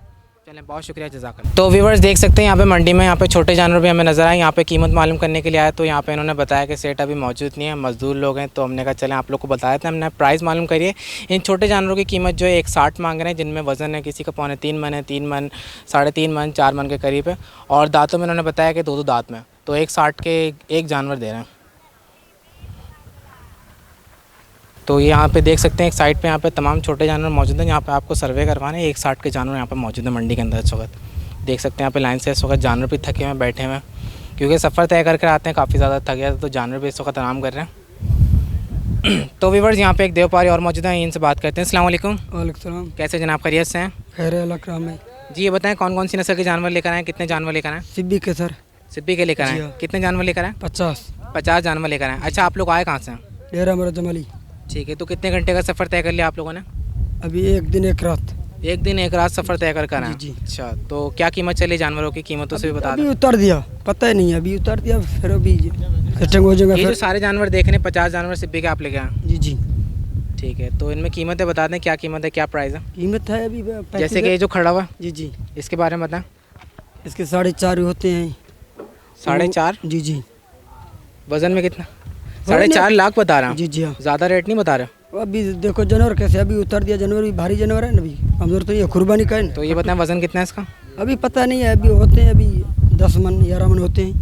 [SPEAKER 2] चलें, बहुत शुक्रिया, जज़ाकल्लाह। तो व्यूवर्स देख सकते हैं यहाँ पे मंडी में यहाँ पे छोटे जानवर भी हमें नज़र आए। यहाँ पे कीमत मालूम करने के लिए आए तो यहाँ पे इन्होंने बताया कि सेठ अभी मौजूद नहीं है, मजदूर लोग हैं। तो हमने कहा चलें आप लोग को बताया था, हमने प्राइस मालूम करिए। इन छोटे जानवरों की कीमत जो है 160 मांग रहे हैं, जिनमें वज़न है किसी का 3.25 मन है, 3 मन, 3.5 मन, 4 मन के करीब है। और दांतों में इन्होंने बताया कि 2 दांत में, तो 160 के एक जानवर दे रहे हैं। तो यहाँ पे देख सकते हैं एक साइड पे यहाँ पे तमाम छोटे जानवर मौजूद हैं। यहाँ पे आपको सर्वे करवाने 160 के जानवर यहाँ पे मौजूद हैं मंडी के अंदर। इस वक्त देख सकते हैं यहाँ पे लाइन से इस वक्त जानवर भी थके हुए हैं, बैठे हुए हैं, क्योंकि सफ़र तय करके आते हैं, काफ़ी ज़्यादा थक गया, तो जानवर भी इस वक्त आराम कर रहे हैं। तो व्यूअर्स यहाँ पे एक देवपारी और मौजूद हैं, इनसे बात करते हैं। अस्सलाम वालेकुम।
[SPEAKER 5] वालेकुम सलाम।
[SPEAKER 2] कैसे जनाब, खैरियत से हैं?
[SPEAKER 5] खैर अलक्राम है।
[SPEAKER 2] जी ये बताएं कौन कौन सी नस्ल के जानवर लेकर आए, कितने जानवर लेकर आए?
[SPEAKER 5] सिब्बी के सर।
[SPEAKER 2] सिब्बी के लेकर
[SPEAKER 5] जी
[SPEAKER 2] आए।
[SPEAKER 5] हाँ।
[SPEAKER 2] कितने जानवर लेकर आए?
[SPEAKER 5] 50
[SPEAKER 2] जानवर लेकर आए। अच्छा, आप लोग आए कहाँ से हैं?
[SPEAKER 5] डेरा मेरा जमाली।
[SPEAKER 2] ठीक है, तो कितने घंटे का सफ़र तय कर लिया आप लोगों ने?
[SPEAKER 5] अभी 1 दिन 1 रात।
[SPEAKER 2] 1 दिन 1 रात सफ़र तय कर आए।
[SPEAKER 5] जी।
[SPEAKER 2] अच्छा, तो क्या कीमत चली जानवरों की, कीमतों से भी बता
[SPEAKER 5] अभी
[SPEAKER 2] दें।
[SPEAKER 5] उतार दिया, पता ही नहीं है, अभी उतार दिया, फिर अभी सेटिंग हो जाएगा
[SPEAKER 2] ये जो
[SPEAKER 5] फिर।
[SPEAKER 2] सारे जानवर देख रहे हैं 50 जानवर सिब्बी के आप लेके आए?
[SPEAKER 5] जी जी।
[SPEAKER 2] ठीक है, तो इनमें कीमतें बता दें, क्या कीमत है, क्या प्राइस है?
[SPEAKER 5] कीमत है अभी
[SPEAKER 2] जैसे कि ये जो खड़ा हुआ है,
[SPEAKER 5] जी जी,
[SPEAKER 2] इसके बारे में बताएं।
[SPEAKER 5] इसके 4.5 होते हैं।
[SPEAKER 2] 4.5?
[SPEAKER 5] जी जी।
[SPEAKER 2] वजन में कितना? 4.5 लाख बता रहा हूँ।
[SPEAKER 5] जी जी हाँ।
[SPEAKER 2] ज़्यादा रेट नहीं बता रहे?
[SPEAKER 5] अभी देखो जानवर कैसे, अभी उतार दिया, जानवर भी भारी जानवर है ना, अभी कमजोर तो नहीं है, कुर्बानी का है ना।
[SPEAKER 2] तो ये बताएं वजन कितना है इसका?
[SPEAKER 5] अभी पता नहीं है, अभी होते हैं अभी 10 मन 11 मन होते हैं।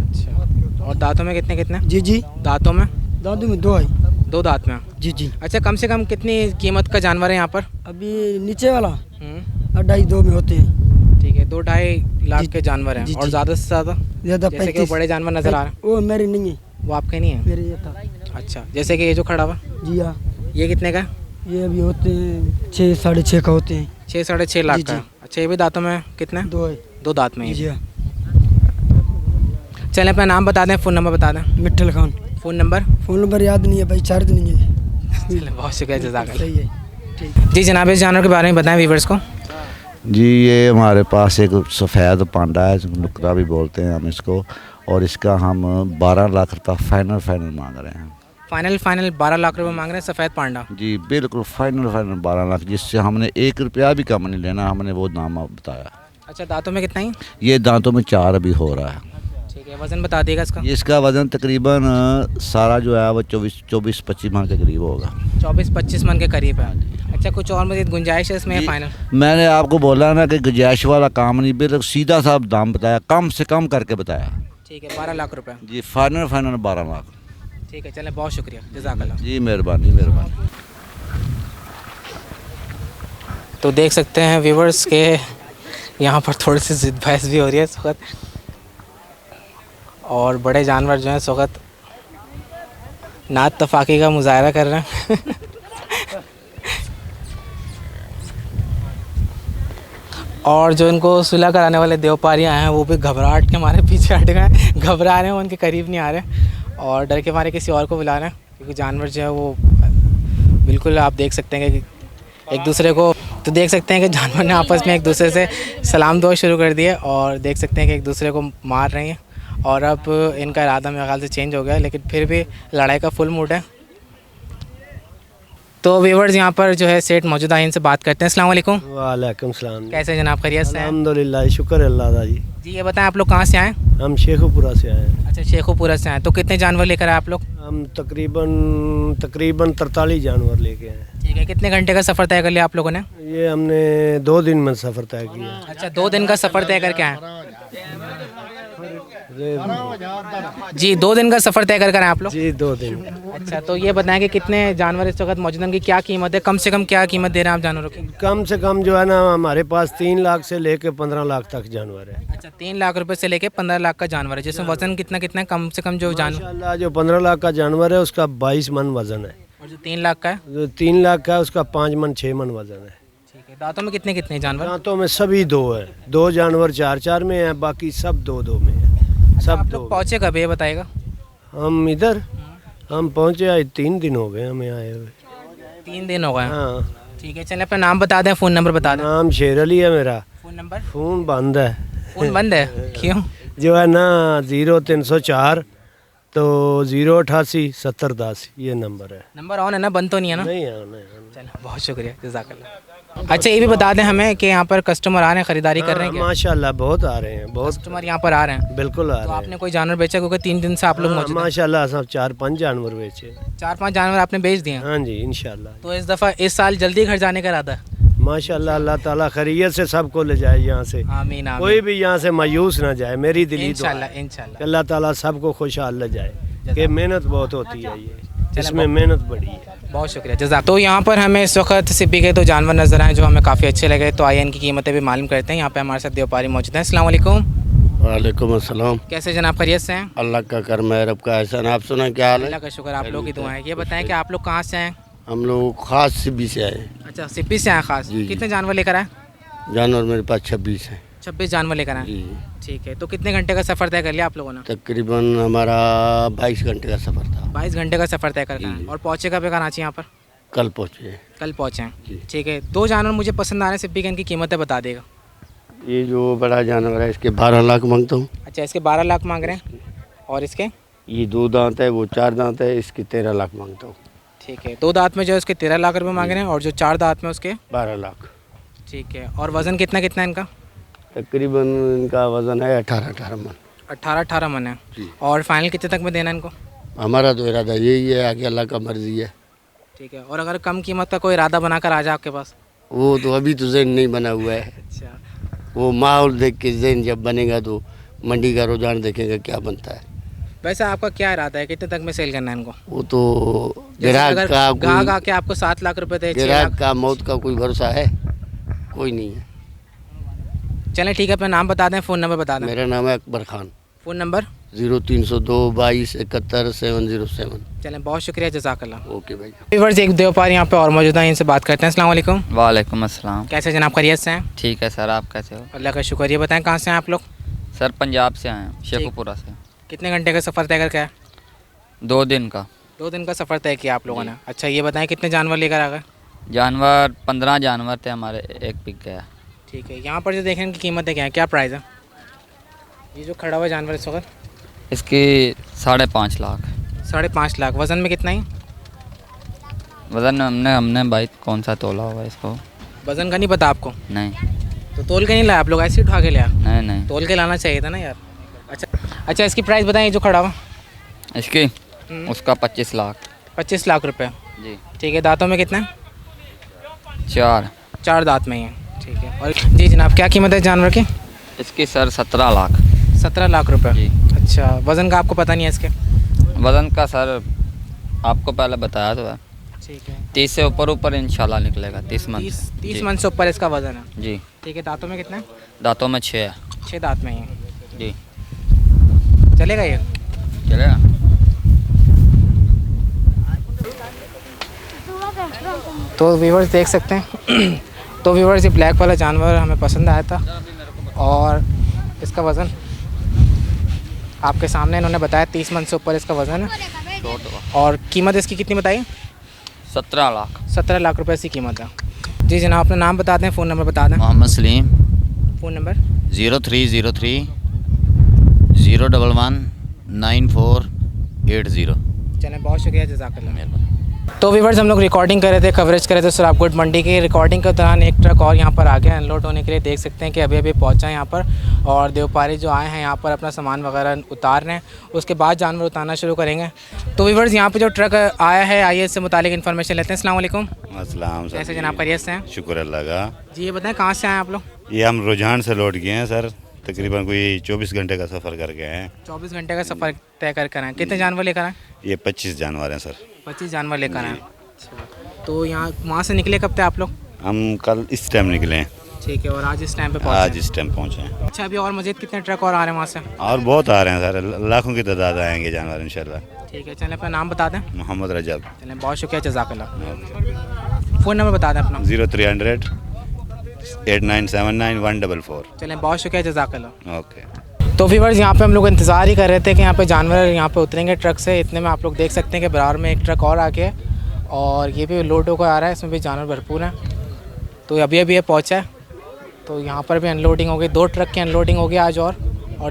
[SPEAKER 2] अच्छा, और दांतों में कितने कितने?
[SPEAKER 5] जी जी।
[SPEAKER 2] दांतों में?
[SPEAKER 5] दादू में 2 है।
[SPEAKER 2] 2 दांत में।
[SPEAKER 5] जी जी।
[SPEAKER 2] अच्छा, कम से कम कितनी कीमत का जानवर है यहाँ पर?
[SPEAKER 5] अभी नीचे वाला
[SPEAKER 2] हम्म,
[SPEAKER 5] 2.5 में होते हैं।
[SPEAKER 2] ठीक है, 2-2.5 लाख के जानवर हैं।
[SPEAKER 5] जी,
[SPEAKER 2] और
[SPEAKER 5] जी।
[SPEAKER 2] ज़्यादा से ज़्यादा
[SPEAKER 5] ज़्यादा
[SPEAKER 2] जैसे कि वो
[SPEAKER 5] 35
[SPEAKER 2] बड़े जानवर नज़र आ रहे हैं,
[SPEAKER 5] वो मेरी नहीं है,
[SPEAKER 2] वो आपके नहीं है?
[SPEAKER 5] मेरे ये था।
[SPEAKER 2] अच्छा, जैसे कि ये जो खड़ा हुआ,
[SPEAKER 5] जी हाँ,
[SPEAKER 2] ये कितने का?
[SPEAKER 5] ये अभी होते हैं 6-6.5 का होते हैं।
[SPEAKER 2] 6-6.5 लाख
[SPEAKER 5] जी,
[SPEAKER 2] का
[SPEAKER 5] जी।
[SPEAKER 2] है। अच्छा, ये भी दांतों में कितने?
[SPEAKER 5] 2 है।
[SPEAKER 2] 2 दांत में ही।
[SPEAKER 5] जी हाँ,
[SPEAKER 2] चलें, अपना नाम बता दें, फ़ोन नंबर बता दें।
[SPEAKER 5] Mitthal Khan.
[SPEAKER 2] Phone number?
[SPEAKER 5] Phone number याद नहीं है भाई, चार्ज नहीं है।
[SPEAKER 2] चलें, बहुत शुक्रिया, जज़ाकल्लाह।
[SPEAKER 5] सही है, ठीक।
[SPEAKER 2] जी जनाब, इस जानवर के बारे में बताएं व्यूअर्स को।
[SPEAKER 1] जी ये हमारे पास एक सफ़ेद पांडा है, नुकरा भी बोलते हैं हम इसको, और इसका हम 12 लाख रुपया फाइनल मांग रहे हैं।
[SPEAKER 2] फाइनल 12 लाख रुपए मांग रहे हैं सफ़ेद पांडा।
[SPEAKER 1] जी बिल्कुल फाइनल 12 लाख, जिससे हमने 1 रुपया भी कम नहीं लेना, हमने वो नाम आप बताया।
[SPEAKER 2] अच्छा, दांतों में कितना ही?
[SPEAKER 1] ये दांतों में 4 अभी हो रहा है।
[SPEAKER 2] ठीक है, वज़न बता दिएगा इसका।
[SPEAKER 1] इसका वज़न तकरीबन सारा जो है वो 24-25 मन के करीब होगा।
[SPEAKER 2] 24-25 मन के करीब है। अच्छा, कुछ और मज़ीद गुंजाइश है इसमें?
[SPEAKER 1] जी,
[SPEAKER 2] फाइनल?
[SPEAKER 1] मैंने आपको बोला ना कि गुंजाइश वाला काम नहीं, बिल्कुल सीधा सा दाम बताया, कम से कम करके बताया।
[SPEAKER 2] ठीक है, 12 लाख रुपए।
[SPEAKER 1] जी फाइनल 12 लाख।
[SPEAKER 2] ठीक है, चलें, बहुत शुक्रिया, जज़ाकल्लाह।
[SPEAKER 1] जी मेहरबानी।
[SPEAKER 2] तो देख सकते हैं व्यूवर्स के यहाँ पर थोड़ी सी जिद बहस भी हो रही है इस वक्त, और बड़े जानवर जो हैं इस वक्त नात तफाकी का मुजाहरा कर रहे हैं। और जो इनको सुलह कराने वाले व्यापारियाँ हैं वो भी घबराहट के मारे पीछे हट गए, घबरा रहे हैं, उनके करीब नहीं आ रहे और डर के मारे किसी और को बुला रहे हैं, क्योंकि जानवर जो है वो बिल्कुल आप देख सकते हैं कि एक दूसरे को, तो देख सकते हैं कि जानवर ने आपस में एक दूसरे से सलाम दुआ शुरू कर दिए और देख सकते हैं कि एक दूसरे को मार रही हैं। और अब इनका इरादा मेरे ख्याल से चेंज हो गया है, लेकिन फिर भी लड़ाई का फुल मूड है। तो व्यूवर्स यहाँ पर जो है सेठ मौजूद है, इनसे बात करते हैं। अस्सलाम वालेकुम।
[SPEAKER 6] वालेकुम सलाम।
[SPEAKER 2] कैसे जनाब, खैरियत से हैं?
[SPEAKER 6] अल्हम्दुलिल्लाह, शुक्र है अल्लाह का जी।
[SPEAKER 2] जी ये बताएं, आप लोग कहाँ से आए?
[SPEAKER 6] हम शेखुपुरा से आए हैं।
[SPEAKER 2] अच्छा, शेखुपुरा से आए। तो कितने जानवर लेकर आए आप लोग?
[SPEAKER 6] हम तकरीबन 43 जानवर लेके आए हैं।
[SPEAKER 2] ठीक है, कितने घंटे का सफ़र तय कर लिया आप लोगों ने?
[SPEAKER 6] ये हमने 2 दिन में सफ़र तय किया।
[SPEAKER 2] अच्छा, 2 दिन का सफ़र तय करके आए? जी 2 दिन का सफ़र तय कर आए आप लोग?
[SPEAKER 6] जी 2 दिन।
[SPEAKER 2] अच्छा, तो ये बताएं कि कितने जानवर इस वक्त मौजूद हैं, की क्या कीमत है, कम से कम क्या कीमत दे रहे हैं आप जानवरों की?
[SPEAKER 6] कम से कम जो है ना हमारे पास 3 लाख से लेके 15 लाख तक जानवर है।
[SPEAKER 2] अच्छा, 3 लाख रुपए से लेके 15 लाख का जानवर है, जिसमें वजन कितना कितना है कम से कम जो जानवर?
[SPEAKER 6] माशाल्लाह, जो 15 लाख का जानवर है उसका 22 मन वजन है,
[SPEAKER 2] और जो 3 लाख का है?
[SPEAKER 6] जो 3 लाख का है उसका 5 मन 6 मन वजन है।
[SPEAKER 2] ठीक है, दांतों में कितने कितने जानवर?
[SPEAKER 6] दांतों में सभी 2 है, 2 जानवर 4-4 में है, बाकी सब 2-2 में है, सब
[SPEAKER 2] आप
[SPEAKER 6] 2।
[SPEAKER 2] लोग पहुँचे कब, ये बताएगा?
[SPEAKER 6] हम इधर हम पहुँचे आज 3 दिन हो गए हमें आए हुए।
[SPEAKER 2] 3 दिन हो गए हैं।
[SPEAKER 6] हाँ,
[SPEAKER 2] ठीक है, चलिए अपना नाम बता दें, फ़ोन नंबर बता दें।
[SPEAKER 6] नाम शेर अली है मेरा।
[SPEAKER 2] Phone number?
[SPEAKER 6] फ़ोन बंद है,
[SPEAKER 2] फ़ोन बंद है, क्यों?
[SPEAKER 6] जो है ना 0304 तो 088 7010 ये नंबर है।
[SPEAKER 2] नंबर ऑन है ना, बंद तो नहीं है ना?
[SPEAKER 6] नहीं है, नहीं
[SPEAKER 2] चलो, बहुत शुक्रिया, जज़ाकल्लाह। अच्छा, ये भी बता दें हमें कि यहाँ पर कस्टमर आ रहे हैं, ख़रीदारी कर रहे हैं क्या?
[SPEAKER 6] माशाल्लाह बहुत आ रहे हैं, बहुत
[SPEAKER 2] कस्टमर यहाँ पर आ रहे हैं?
[SPEAKER 6] बिल्कुल आ
[SPEAKER 2] तो
[SPEAKER 6] रहे हैं।
[SPEAKER 2] आपने कोई जानवर बेचा, क्योंकि 3 दिन से आप लोग मौजूद हैं?
[SPEAKER 6] माशाल्लाह सब 4-5 जानवर बेचे।
[SPEAKER 2] 4-5 जानवर आपने बेच दिए हैं?
[SPEAKER 6] हाँ जी इंशाल्लाह।
[SPEAKER 2] तो इस दफ़ा इस साल जल्दी घर जाने का इरादा है?
[SPEAKER 6] माशाल्लाह, अल्लाह ताला खैरियत से सबको ले जाए यहाँ से,
[SPEAKER 2] आमीन आमीन।
[SPEAKER 6] कोई भी यहाँ से मायूस ना जाए, मेरी दिली दुआ
[SPEAKER 2] इंशाल्लाह
[SPEAKER 6] है।
[SPEAKER 2] इंशाल्लाह।
[SPEAKER 6] अल्लाह ताला सबको खुशहाल ले जाए, कि मेहनत बहुत होती है ये, इसमें मेहनत बड़ी है।
[SPEAKER 2] बहुत शुक्रिया, जज़ाक। तो यहाँ पर हमें इस वक्त सिब्बी के 2 जानवर नज़र आए जो हमें काफ़ी अच्छे लगे, तो आइए इनकी कीमतें भी मालूम करते हैं। यहाँ पे हमारे साथ व्यापारी मौजूद हैं। अस्सलाम वालेकुम।
[SPEAKER 7] वालेकुम अस्सलाम।
[SPEAKER 2] कैसे जनाब, खैरियत से हैं?
[SPEAKER 7] अल्लाह का करम है, रब का एहसान। आप सुना क्या हाल है?
[SPEAKER 2] अल्लाह का शुक्र, आप लोग की दुआएं। ये बताएं कि आप लोग कहाँ से आए?
[SPEAKER 7] हम लोग खास सिब्बी से आए।
[SPEAKER 2] अच्छा, सिब्बी से आए खास।
[SPEAKER 7] जी।
[SPEAKER 2] कितने जानवर लेकर आए?
[SPEAKER 7] जानवर मेरे पास 26 हैं।
[SPEAKER 2] 26 जानवर लेकर आए।
[SPEAKER 7] जी
[SPEAKER 2] ठीक है, तो कितने घंटे का सफ़र तय कर लिया आप लोगों ने?
[SPEAKER 7] तकरीबन हमारा 22 घंटे का सफ़र था।
[SPEAKER 2] 22 घंटे का सफ़र तय कर
[SPEAKER 7] जी।
[SPEAKER 2] और पहुँचे कब कराची यहाँ पर?
[SPEAKER 7] कल पहुँचे।
[SPEAKER 2] कल पहुँचे हैं।
[SPEAKER 7] जी।
[SPEAKER 2] ठीक है, 2 जानवर मुझे पसंद आ रहे हैं सिब्बी के, इनकी कीमतें बता देगा।
[SPEAKER 7] ये जो बड़ा जानवर है इसके 12 लाख मांगता हूँ।
[SPEAKER 2] अच्छा, इसके 12 लाख मांग रहे हैं, और इसके?
[SPEAKER 7] ये 2 दांत है, वो 4 दांत है, इसके 13 लाख मांगता हूँ।
[SPEAKER 2] ठीक है, 2 दांत में जो है उसके 13 लाख रुपए मांग रहे हैं, और जो 4 दांत में उसके?
[SPEAKER 7] 12 लाख।
[SPEAKER 2] ठीक है, और वज़न कितना कितना है इनका?
[SPEAKER 7] तकरीबन इनका वज़न है 18-18 मन।
[SPEAKER 2] 18-18 मन है।
[SPEAKER 7] जी।
[SPEAKER 2] और फाइनल कितने तक में देना है इनको?
[SPEAKER 7] हमारा तो इरादा यही है, आगे अल्लाह का मर्ज़ी है।
[SPEAKER 2] ठीक है, और अगर कम कीमत का कोई इरादा बनाकर आ जाए आपके पास?
[SPEAKER 7] वो तो अभी तो ज़हन नहीं बना हुआ है,
[SPEAKER 2] अच्छा,
[SPEAKER 7] वो माहौल देख के ज़हन जब बनेगा तो मंडी का रुझान देखेंगे क्या बनता है।
[SPEAKER 2] वैसे आपका क्या इरादा है, कितने तक में सेल करना है इनको?
[SPEAKER 7] वो तो
[SPEAKER 2] जैसे
[SPEAKER 7] ग्राहक
[SPEAKER 2] अगर
[SPEAKER 7] का
[SPEAKER 2] ग्राहक आके आपको 7 लाख रुपए दे, 6
[SPEAKER 7] ग्राहक
[SPEAKER 2] लाख?
[SPEAKER 7] का मौत का कोई भरोसा है? कोई नहीं है।
[SPEAKER 2] चलें ठीक है, अपना नाम बता दें, फ़ोन नंबर बता दें।
[SPEAKER 7] मेरा नाम है अकबर खान।
[SPEAKER 2] Phone number
[SPEAKER 7] 0302 22 71 707।
[SPEAKER 2] चलें, बहुत शुक्रिया, जज़ाकल्लाह।
[SPEAKER 7] ओके भाई।
[SPEAKER 2] व्यूअर्स, एक व्यापारी यहाँ पे और मौजूद हैं, इनसे बात करते हैं। अस्सलाम वालेकुम।
[SPEAKER 8] वालेकुम अस्सलाम।
[SPEAKER 2] कैसे जनाब, खैरियत से हैं?
[SPEAKER 8] ठीक है सर, आप कैसे हो?
[SPEAKER 2] अल्लाह का शुक्र। ये बताएं कहाँ से हैं आप लोग?
[SPEAKER 8] सर पंजाब से आए हैं, शेखुपुरा से।
[SPEAKER 2] कितने घंटे का सफ़र तय करके आए?
[SPEAKER 8] 2 दिन का।
[SPEAKER 2] 2 दिन का सफ़र तय किया आप लोगों ने। अच्छा, ये बताएं कितने जानवर लेकर आ गए?
[SPEAKER 8] जानवर 15 जानवर थे हमारे, एक बिक गया।
[SPEAKER 2] ठीक है, यहाँ पर जो देखें इनकी कीमतें क्या है, क्या प्राइस है? ये जो खड़ा हुआ जानवर इस वक्त
[SPEAKER 8] इसकी 5.5 लाख।
[SPEAKER 2] 5.5 लाख। वज़न में कितना ही?
[SPEAKER 8] वज़न हमने भाई कौन सा तोला हुआ है इसको?
[SPEAKER 2] वज़न का नहीं पता आपको?
[SPEAKER 8] नहीं
[SPEAKER 2] तो तोल के नहीं लाया आप लोग, ऐसे ही उठा के लिया?
[SPEAKER 8] नहीं।
[SPEAKER 2] तोल के लाना चाहिए था ना यार। अच्छा, इसकी प्राइस बताएं जो खड़ा हुआ।
[SPEAKER 8] इसकी उसका 25 लाख।
[SPEAKER 2] 25 लाख रुपए।
[SPEAKER 8] जी।
[SPEAKER 2] ठीक है, दांतों में कितना है?
[SPEAKER 8] 4
[SPEAKER 2] दांत में ही है। ठीक है। और जी जनाब, क्या कीमत है जानवर की?
[SPEAKER 8] इसकी सर 17 लाख।
[SPEAKER 2] 17 लाख रुपए।
[SPEAKER 8] जी।
[SPEAKER 2] अच्छा, वज़न का आपको पता नहीं है इसके?
[SPEAKER 8] वज़न का सर आपको पहले बताया तो है।
[SPEAKER 2] ठीक है।
[SPEAKER 8] 30 से ऊपर इंशाल्लाह निकलेगा। 30 मन।
[SPEAKER 2] 30 मन से ऊपर इसका वज़न है।
[SPEAKER 8] जी।
[SPEAKER 2] ठीक है, दांतों में कितना है?
[SPEAKER 8] दांतों में 6 है।
[SPEAKER 2] 6 दांत में ही है।
[SPEAKER 8] जी।
[SPEAKER 2] चलेगा ये?
[SPEAKER 8] चलेगा।
[SPEAKER 2] तो व्यूअर्स देख सकते हैं तो व्यूअर्स, ये ब्लैक वाला जानवर हमें पसंद आया था और इसका वज़न आपके सामने इन्होंने बताया 30 मन से ऊपर इसका वज़न है। और कीमत इसकी कितनी बताई?
[SPEAKER 8] 17 लाख।
[SPEAKER 2] 17 लाख रुपए इसकी कीमत है। जी जनाब, अपना नाम बता दें, फ़ोन नंबर बता दें।
[SPEAKER 9] मोहम्मद सलीम।
[SPEAKER 2] Phone number
[SPEAKER 9] 0303 011 9480।
[SPEAKER 2] चलें, बहुत शुक्रिया, जज़ाकल्लाह। मेहरबानी। तो व्यूअर्स, हम लोग रिकॉर्डिंग कर रहे थे, कवरेज कर रहे थे सुराबगुट मंडी की। रिकॉर्डिंग के दौरान एक ट्रक और यहाँ पर आ गया अनलोड होने के लिए। देख सकते हैं कि अभी अभी पहुँचा है यहाँ पर, और व्यापारी जो आए हैं यहाँ पर अपना सामान वगैरह उतार रहे हैं, उसके बाद जानवर उतारना शुरू करेंगे। तो व्यूअर्स, यहाँ पर जो ट्रक आया है, आइए इससे मुतालिक इन्फॉर्मेशन लेते हैं। अस्सलाम वालेकुम।
[SPEAKER 1] अस्सलाम।
[SPEAKER 2] कैसे जनाब, खैरियत से हैं?
[SPEAKER 1] शुक्र अल्लाह का।
[SPEAKER 2] जी, ये बताएं कहाँ से आए आप लोग?
[SPEAKER 1] ये हम रुझान से लौट गए हैं सर, तकरीबन कोई 24 घंटे का सफ़र करके आए हैं।
[SPEAKER 2] 24 घंटे का सफ़र तय कर आए। कितने जानवर लेकर आए?
[SPEAKER 1] ये 25 जानवर हैं सर।
[SPEAKER 2] 25 जानवर लेकर आए। तो यहाँ वहाँ से निकले कब थे आप लोग?
[SPEAKER 1] हम कल इस टाइम निकले हैं।
[SPEAKER 2] ठीक है, और आज इस टाइम पे पहुँचे?
[SPEAKER 1] आज इस टाइम पहुँचे हैं।
[SPEAKER 2] अच्छा, अभी और मज़ीद कितने ट्रक और आ रहे हैं वहाँ से?
[SPEAKER 1] और बहुत आ रहे हैं सर, लाखों की तादाद आएंगे जानवर इंशाल्लाह।
[SPEAKER 2] ठीक है, चलें, अपना नाम बता दें।
[SPEAKER 1] मोहम्मद रजब।
[SPEAKER 2] चलें, बहुत शुक्रिया, जज़ाकल्लाह। फ़ोन नंबर बता दें अपना।
[SPEAKER 1] 0300 8979 144।
[SPEAKER 2] चलें, बहुत शुक्रिया, जज़ाकल्लाह।
[SPEAKER 1] ओके।
[SPEAKER 2] तो व्यूअर्स, यहाँ पे हम लोग इंतज़ार ही कर रहे थे कि यहाँ पे जानवर यहाँ पे उतरेंगे ट्रक से। इतने में आप लोग देख सकते हैं कि बराबर में एक ट्रक और आ गया है और ये भी लोड होकर आ रहा है, इसमें भी जानवर भरपूर हैं। तो अभी अभी ये पहुँचा है, तो यहाँ पर भी अनलोडिंग हो गई। 2 ट्रक की अनलोडिंग हो गई आज। और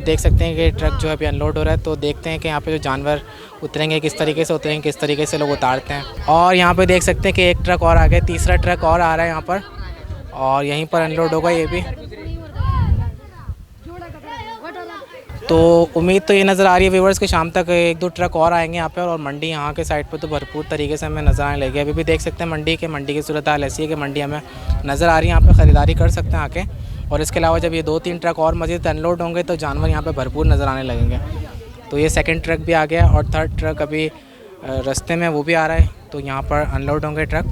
[SPEAKER 2] देख सकते हैं कि ट्रक जो है अभी अनलोड हो रहा है। तो देखते हैं कि यहाँ पे जो जानवर उतरेंगे किस तरीके से उतरेंगे, किस तरीके से लोग उतारते हैं। और यहाँ पे देख सकते हैं कि एक ट्रक और आ गया, तीसरा ट्रक और आ रहा है यहाँ पर, और यहीं पर अनलोड होगा ये भी। तो उम्मीद तो ये नज़र आ रही है व्यूवर्स कि शाम तक 1-2 ट्रक और आएंगे यहाँ पे। और मंडी यहाँ के साइड पे तो भरपूर तरीके से हमें नज़र आने लगी। अभी भी देख सकते हैं मंडी की सूरत हाल ऐसी है कि मंडी हमें नज़र आ रही है। यहाँ पे ख़रीदारी कर सकते हैं आके। और इसके अलावा जब ये 2-3 ट्रक और मज़ीद अनलोड होंगे तो जानवर यहाँ पे भरपूर नज़र आने लगेंगे। तो ये सेकंड ट्रक भी आ गया और थर्ड ट्रक अभी रास्ते में वो भी आ रहा है। तो यहाँ पर अनलोड होंगे ट्रक।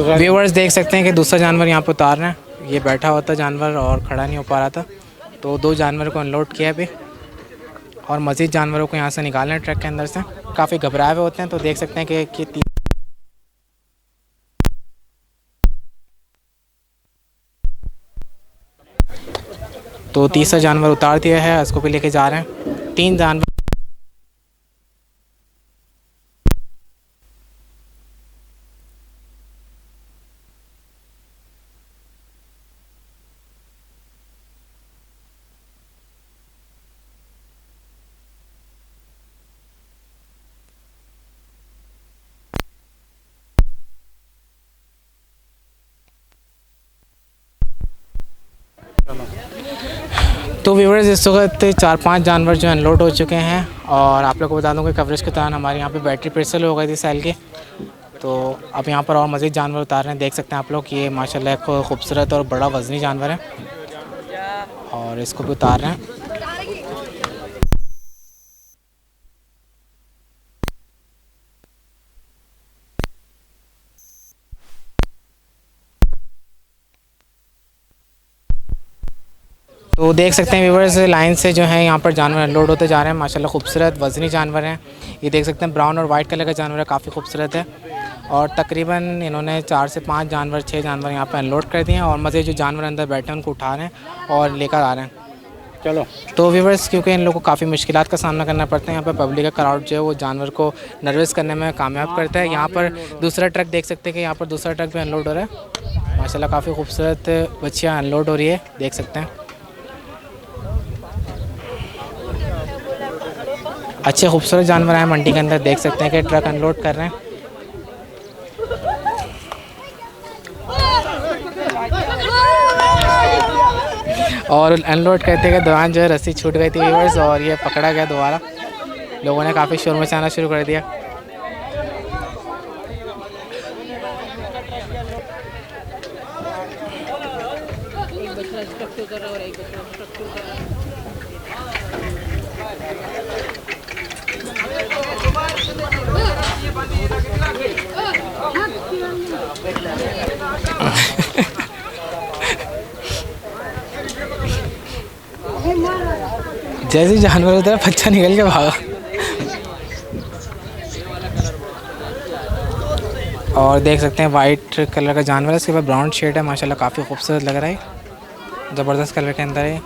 [SPEAKER 2] व्यूअर्स देख सकते हैं कि दूसरा जानवर यहाँ पर उतार रहे हैं। ये बैठा हुआ था जानवर और खड़ा नहीं हो पा रहा था, तो 2 जानवर को अनलोड किया अभी और मज़ीद जानवरों को यहाँ से निकालना है ट्रक के अंदर से। काफ़ी घबराए हुए होते हैं। तो देख सकते हैं कि तो तीसरा जानवर उतार दिया है, इसको भी लेके जा रहे हैं। 3 जानवर तो व्यूअर्स इस वक्त 4-5 जानवर जो अनलोड हो चुके हैं और आप लोग को बता दूं कि कवरेज के दौरान हमारे यहाँ पे बैटरी पिर्सल हो गई थी सेल की। तो अब यहाँ पर और मज़ीद जानवर उतार रहे हैं, देख सकते हैं आप लोग। ये माशाल्लाह एक खूबसूरत और बड़ा वज़नी जानवर है और इसको भी उतार रहे हैं। तो देख सकते हैं व्यूवर्स लाइन से जो है यहाँ पर जानवर अनलोड होते जा रहे हैं। माशाल्लाह खूबसूरत वज़नी जानवर हैं। ये देख सकते हैं ब्राउन और वाइट कलर का जानवर है, काफ़ी खूबसूरत है। और तकरीबन इन्होंने 4 से 5 जानवर 6 जानवर यहाँ पर अनलोड कर दिए हैं और मज़े जो जानवर अंदर बैठे हैं उनको उठा रहे हैं और लेकर आ रहे हैं। चलो तो व्यूवर्स क्योंकि इन लोगों को काफ़ी मुश्किलात का सामना करना पड़ता है, यहाँ पर पब्लिक का क्राउड जो है वो जानवर को नर्वस करने में कामयाब करता है। यहाँ पर दूसरा ट्रक देख सकते हैं कि यहाँ पर दूसरा ट्रक भी अनलोड हो रहा है। माशाल्लाह काफ़ी खूबसूरत बच्चियाँ अनलोड हो रही है, देख सकते हैं। अच्छे खूबसूरत जानवर हैं मंडी के अंदर, देख सकते हैं कि ट्रक अनलोड कर रहे हैं। और अनलोड करते के दौरान जो है रस्सी छूट गई थी व्यूअर्स और ये पकड़ा गया दोबारा। लोगों ने काफ़ी शोर मचाना शुरू कर दिया। जैसे जानवर होता है बच्चा निकल के भागा। और देख सकते हैं वाइट कलर का जानवर है, इसके बाद ब्राउन शेड है। माशाल्लाह काफ़ी खूबसूरत लग रहा है, ज़बरदस्त कलर के अंदर है।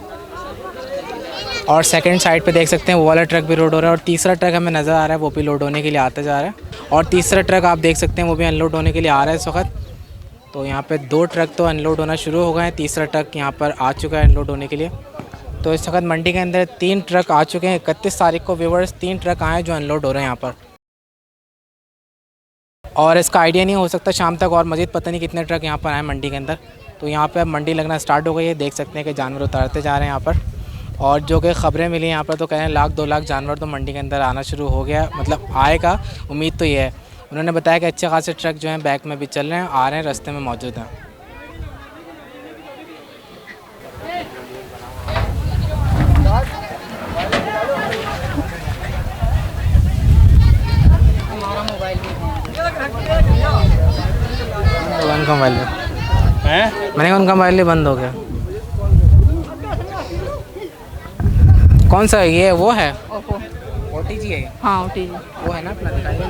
[SPEAKER 2] और सेकंड साइड पे देख सकते हैं वो वाला ट्रक भी लोड हो रहा है और तीसरा ट्रक हमें नज़र आ रहा है वो भी लोड होने के लिए आता जा रहा है। और तीसरा ट्रक आप देख सकते हैं वो भी अनलोड होने के लिए आ रहा है इस वक्त। तो यहाँ पे 2 ट्रक तो अनलोड होना शुरू हो गए हैं, तीसरा ट्रक यहाँ पर आ चुका है अनलोड होने के लिए। तो इस वक्त मंडी के अंदर 3 ट्रक आ चुके हैं। 31 तारीख को व्यूवर्स 3 ट्रक आए जो अनलोड हो रहे हैं यहाँ पर। और इसका आइडिया नहीं हो सकता शाम तक और मज़ीद पता नहीं कितने ट्रक यहाँ पर आए मंडी के अंदर। तो यहाँ पे अब मंडी लगना स्टार्ट हो गई है, देख सकते हैं कि जानवर उतारते जा रहे हैं यहाँ पर। और जो कि ख़बरें मिली यहाँ पर तो कह रहे हैं 1-2 लाख जानवर तो मंडी के अंदर आना शुरू हो गया, मतलब आएगा, उम्मीद तो ये है। उन्होंने बताया कि अच्छे खासे ट्रक जो हैं बैक में भी चल रहे हैं, आ रहे हैं, रास्ते में मौजूद हैं। उनका मोबाइल मैंने उनका मोबाइल बंद हो गया। कौन सा है ये? वो है OTG है।
[SPEAKER 9] हाँ OTG
[SPEAKER 2] वो है ना अपना, निकालिए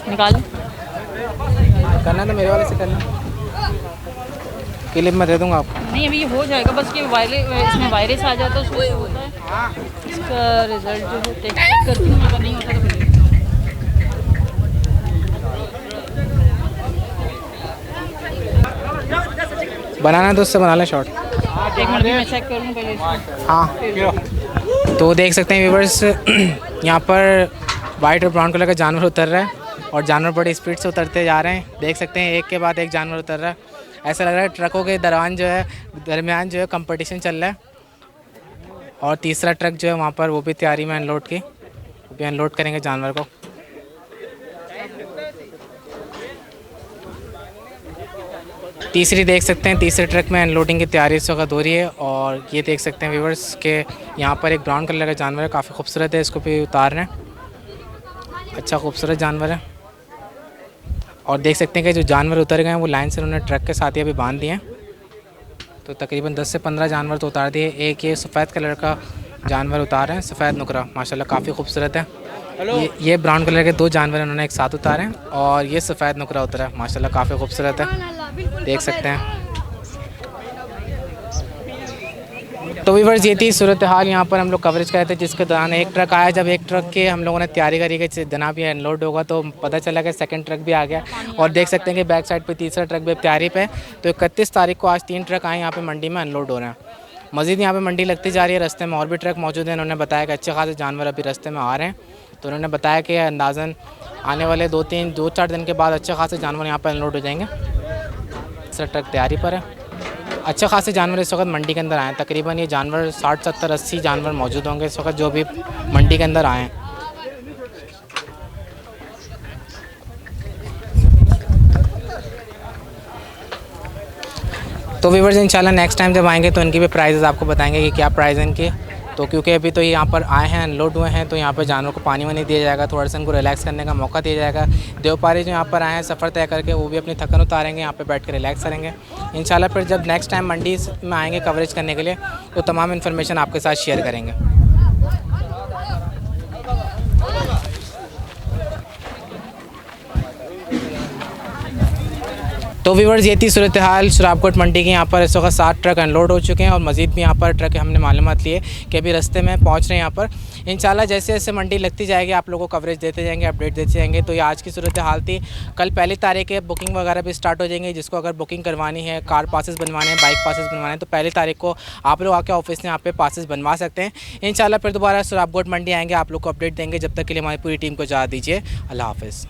[SPEAKER 9] निकालो।
[SPEAKER 2] करना तो मेरे वाले से करना, क्लिप मैं दे दूंगा आपको।
[SPEAKER 9] नहीं अभी ये हो जाएगा, बस कि इसमें वायरस आ जाता है उसको होता है इसका रिजल्ट जो होते हैं करती हूँ, अगर नहीं होता तो फिर
[SPEAKER 2] बनाना तो उससे बना लें शॉर्ट।
[SPEAKER 9] 1 मिनट में चेक करूँ पहले इसको।
[SPEAKER 2] हाँ तो देख सकते हैं व्यूवर्स यहाँ पर वाइट और ब्राउन कलर का जानवर उतर रहा है और जानवर बड़ी स्पीड से उतरते जा रहे हैं। देख सकते हैं एक के बाद एक जानवर उतर रहा है। ऐसा लग रहा है ट्रकों के दरमियान जो है कंपटीशन चल रहा है। और तीसरा ट्रक जो है वहाँ पर वो भी तैयारी में अनलोड की, वो भी अनलोड करेंगे जानवर को। तीसरी देख सकते हैं तीसरे ट्रक में अनलोडिंग की तैयारी इस वक्त हो रही है। और ये देख सकते हैं व्यूवर्स के यहाँ पर एक ब्राउन कलर का जानवर है, काफ़ी खूबसूरत है, इसको भी उतार रहे हैं। अच्छा खूबसूरत जानवर है। और देख सकते हैं कि जो जानवर उतर गए हैं वो लाइन से उन्होंने ट्रक के साथ ही अभी बांध दिए हैं। तो तकरीबन 10 से 15 जानवर तो उतार दिए। एक ये सफ़ेद कलर का जानवर उतार रहे हैं, सफ़ेद नुकरा, माशाल्लाह काफ़ी खूबसूरत है। ये ब्राउन कलर के 2 जानवर उन्होंने एक साथ उतारे हैं और ये सफ़ेद नुकरा उतरा है, माशाल्लाह काफ़ी खूबसूरत है, देख सकते हैं। तो व्यूअर्स ये थी सूरत हाल यहाँ पर हम लोग कवरेज कर रहे थे, जिसके दौरान एक ट्रक आया। जब एक ट्रक के हम लोगों ने तैयारी करी कि जनाब ये अनलोड होगा तो पता चला कि सेकंड ट्रक भी आ गया। और देख सकते हैं कि बैक साइड पे तीसरा ट्रक भी तैयारी पे। तो 31 तारीख को आज 3 ट्रक आए यहाँ पे मंडी में अनलोड हो रहे हैं। मज़ीद यहाँ पे मंडी लगती जा रही है, रास्ते में और भी ट्रक मौजूद हैं। उन्होंने बताया कि अच्छे खासे जानवर अभी रास्ते में आ रहे हैं। तो उन्होंने बताया कि अंदाज़न आने वाले 2-4 दिन के बाद अच्छे खासे जानवर यहाँ पर अनलोड हो जाएंगे। तीसरा ट्रक तैयारी पर है। अच्छा खासे जानवर इस वक्त मंडी के अंदर आए हैं। तकरीबन ये जानवर 60, 70, 80 जानवर मौजूद होंगे इस वक्त जो भी मंडी के अंदर आए हैं। तो व्यूअर्स इंशाल्लाह नेक्स्ट टाइम जब आएंगे तो इनकी भी प्राइजेज़ आपको बताएंगे कि क्या प्राइस है इनके। तो क्योंकि अभी तो ये यहाँ पर आए हैं, अनलोड हुए हैं, तो यहाँ पर जानवरों को पानी वानी दिया जाएगा, थोड़ा सा इनको रिलैक्स करने का मौका दिया जाएगा। देवपारी जो यहाँ पर आए हैं सफ़र तय करके, वो भी अपनी थकन उतारेंगे, यहाँ पे बैठ कर रिलैक्स करेंगे। इंशाल्लाह फिर जब नेक्स्ट टाइम मंडी में आएंगे कवरेज करने के लिए तो तमाम इन्फॉर्मेशन आपके साथ शेयर करेंगे। तो व्यूअर्स ये थी सूरत हाल शराबकोट मंडी की। यहाँ पर इस वक्त 7 ट्रक अनलोड हो चुके हैं और मज़ीद भी यहाँ पर ट्रक हमने मालूमात लिए कि अभी रास्ते में पहुँच रहे हैं यहाँ पर। इंशाल्लाह जैसे जैसे मंडी लगती जाएगी आप लोगों को कवरेज देते जाएंगे, अपडेट देते जाएंगे। तो ये आज की सूरत हाल थी। कल 1 तारीख है बुकिंग वगैरह भी स्टार्ट हो जाएंगी। जिसको अगर बुकिंग करवानी है, कार पासेस बनवाने हैं, बाइक पासेस बनवाने हैं, तो 1 तारीख को आप लोग आके ऑफिस में यहाँ पे पासेस बनवा सकते हैं। इंशाल्लाह फिर दोबारा शराबकोट मंडी आएंगे, आप लोग को अपडेट देंगे। जब तक के लिए हमारी पूरी टीम को इजाज़त दीजिए। अल्लाह हाफ़िज़।